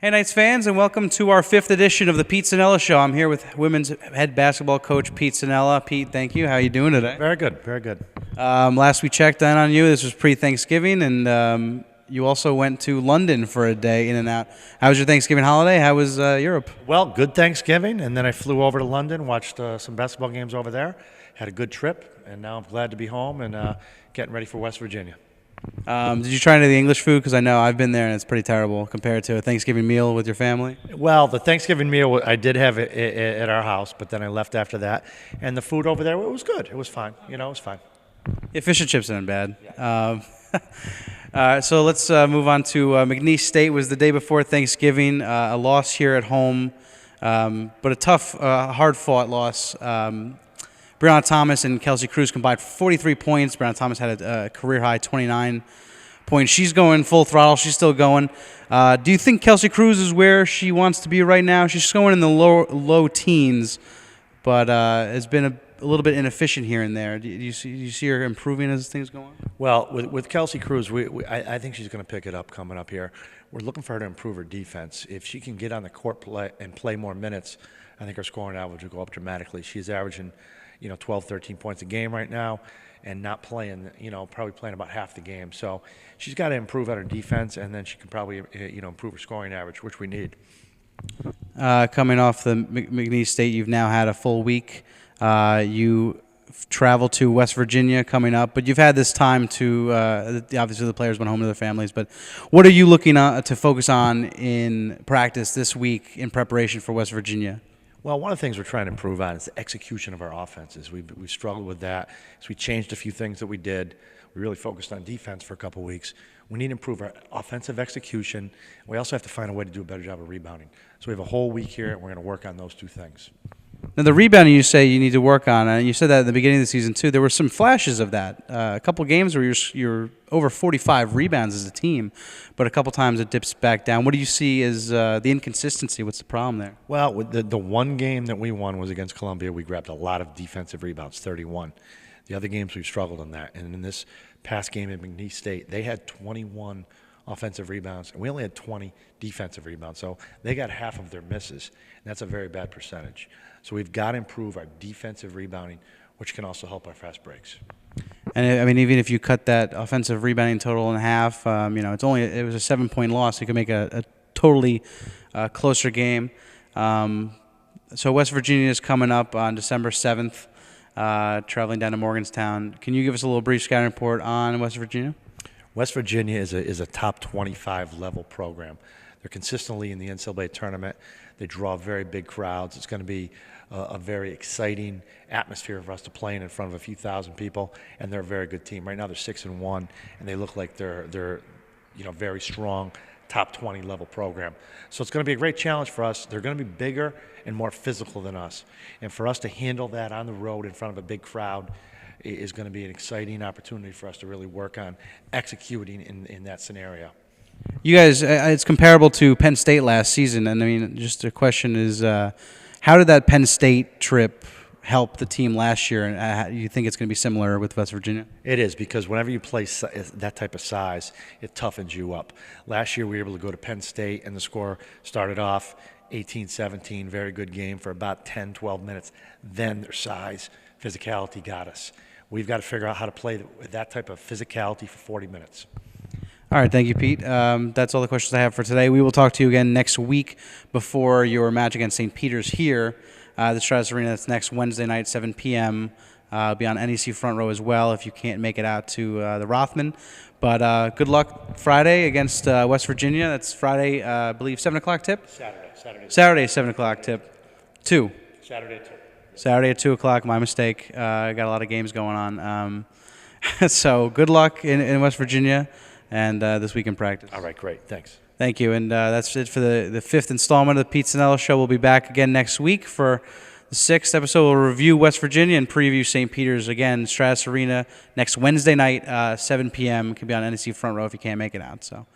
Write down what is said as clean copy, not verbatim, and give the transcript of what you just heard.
Hey, Knights fans, and welcome to our 5th edition of the Pete Cinella Show. I'm here with women's head basketball coach Pete Cinella. Pete, thank you. How are you doing today? Very good, very good. Last we checked in on you, this was pre-Thanksgiving, and you also went to London for a day in and out. How was your Thanksgiving holiday? How was Europe? Well, good Thanksgiving, and then I flew over to London, watched some basketball games over there, had a good trip, and now I'm glad to be home and getting ready for West Virginia. Did you try any of the English food? Because I know I've been there and it's pretty terrible compared to a Thanksgiving meal with your family. Well, the Thanksgiving meal I did have it at our house, but then I left after that. And the food over there, it was good. It was fine. You know, it was fine. Yeah, fish and chips aren't bad. Yeah. So let's move on to McNeese State. Was the day before Thanksgiving, a loss here at home, but a tough, hard-fought loss. Brianna Thomas and Kelsey Cruz combined 43 points. Brianna Thomas had a career-high 29 points. She's going full throttle. She's still going. Do you think Kelsey Cruz is where she wants to be right now? She's going in the low teens, but has been a little bit inefficient here and there. Do you see her improving as things go on? Well, with Kelsey Cruz, I think she's going to pick it up coming up here. We're looking for her to improve her defense. If she can get on the court play more minutes, I think her scoring average will go up dramatically. She's averaging 12, 13 points a game right now and not playing, probably playing about half the game. So she's got to improve on her defense, and then she can probably, improve her scoring average, which we need. Coming off the McNeese State, you've now had a full week. You travel to West Virginia coming up, but you've had this time to, obviously the players went home to their families, but what are you looking to focus on in practice this week in preparation for West Virginia? Well, one of the things we're trying to improve on is the execution of our offenses. We've struggled with that, so we changed a few things that we did. We really focused on defense for a couple of weeks. We need to improve our offensive execution. We also have to find a way to do a better job of rebounding. So we have a whole week here, and we're going to work on those two things. Now, the rebounding you say you need to work on, and you said that at the beginning of the season too. There were some flashes of that. A couple games where you're over 45 rebounds as a team, but a couple times it dips back down. What do you see as the inconsistency? What's the problem there? Well, the one game that we won was against Columbia. We grabbed a lot of defensive rebounds, 31. The other games we struggled on that. And in this past game at McNeese State, they had 21 offensive rebounds, and we only had 20 defensive rebounds. So they got half of their misses, and that's a very bad percentage. So we've got to improve our defensive rebounding, which can also help our fast breaks. And I mean, even if you cut that offensive rebounding total in half, it was a 7-point loss. You could make a totally closer game. So West Virginia is coming up on December 7th, traveling down to Morgantown. Can you give us a little brief scouting report on West Virginia? West Virginia is a top 25 level program. They're consistently in the NCAA tournament. They draw very big crowds. It's going to be a very exciting atmosphere for us to play in front of a few thousand people, and they're a very good team. Right now they're 6-1, and they look like they're very strong, top 20 level program. So it's going to be a great challenge for us. They're going to be bigger and more physical than us, and for us to handle that on the road in front of a big crowd is going to be an exciting opportunity for us to really work on executing in that scenario. You guys, it's comparable to Penn State last season, and I mean, just a question is, how did that Penn State trip help the team last year, and you think it's going to be similar with West Virginia? It is, because whenever you play that type of size, it toughens you up. Last year we were able to go to Penn State, and the score started off 18-17, very good game for about 10, 12 minutes. Then their size, physicality got us. We've got to figure out how to play with that type of physicality for 40 minutes. All right, thank you, Pete. That's all the questions I have for today. We will talk to you again next week before your match against St. Peter's here at the Stratus Arena. That's next Wednesday night, 7 p.m. I'll be on NEC Front Row as well if you can't make it out to the Rothman. But good luck Friday against West Virginia. That's Friday, I believe, 7 o'clock tip? Saturday, 7 o'clock tip. 2. Saturday at 2 o'clock, my mistake. Got a lot of games going on. So good luck in West Virginia and this week in practice. All right, great. Thanks. Thank you. And that's it for the 5th installment of the Pete Cinella Show. We'll be back again next week for the 6th episode. We'll review West Virginia and preview St. Peter's again, Stratus Arena, next Wednesday night, 7 p.m. Can be on NEC Front Row if you can't make it out. So.